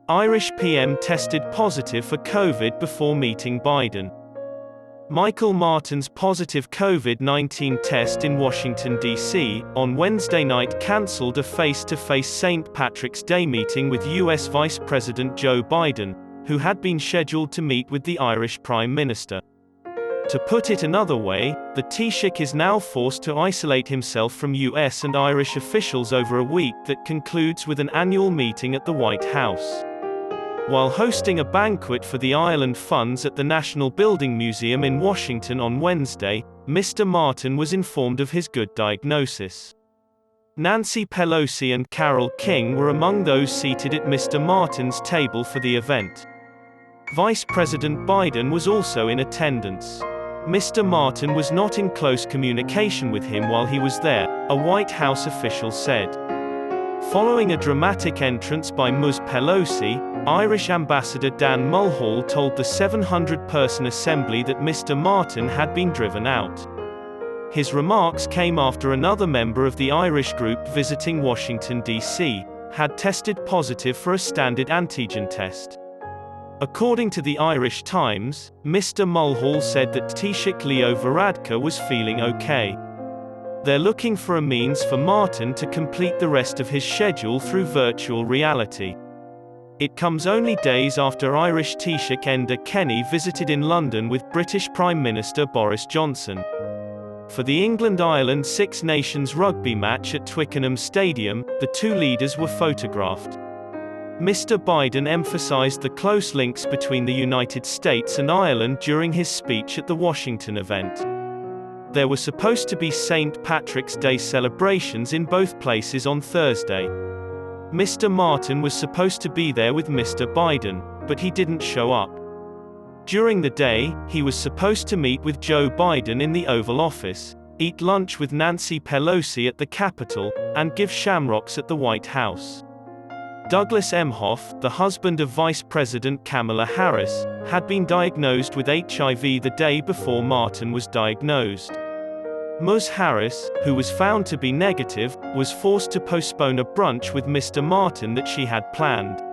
Irish PM tested positive for COVID before meeting Biden. Michael Martin's positive COVID-19 test in Washington, D.C., on Wednesday night cancelled a face-to-face St. Patrick's Day meeting with U.S. Vice President Joe Biden, who had been scheduled to meet with the Irish Prime Minister. To put it another way, the Taoiseach is now forced to isolate himself from U.S. and Irish officials over a week that concludes with an annual meeting at the White House. While hosting a banquet for the Ireland funds at the National Building Museum in Washington on Wednesday, Mr. Martin was informed of his good diagnosis. Nancy Pelosi and Carole King were among those seated at Mr. Martin's table for the event. Vice President Biden was also in attendance. Mr. Martin was not in close communication with him while he was there, a White House official said. Following a dramatic entrance by Ms Pelosi, Irish Ambassador Dan Mulhall told the 700-person assembly that Mr. Martin had been driven out. His remarks came after another member of the Irish group visiting Washington, D.C., had tested positive for a standard antigen test. According to the Irish Times, Mr. Mulhall said that Taoiseach Leo Varadkar was feeling okay. They're looking for a means for Martin to complete the rest of his schedule through virtual reality. It comes only days after Irish Taoiseach Enda Kenny visited in London with British Prime Minister Boris Johnson. For the England-Ireland Six Nations rugby match at Twickenham Stadium, the two leaders were photographed. Mr. Biden emphasized the close links between the United States and Ireland during his speech at the Washington event. There were supposed to be St. Patrick's Day celebrations in both places on Thursday. Mr. Martin was supposed to be there with Mr. Biden, but he didn't show up. During the day, he was supposed to meet with Joe Biden in the Oval Office, eat lunch with Nancy Pelosi at the Capitol, and give shamrocks at the White House. Douglas Emhoff, the husband of Vice President Kamala Harris, had been diagnosed with HIV the day before Martin was diagnosed. Ms. Harris, who was found to be negative, was forced to postpone a brunch with Mr. Martin that she had planned.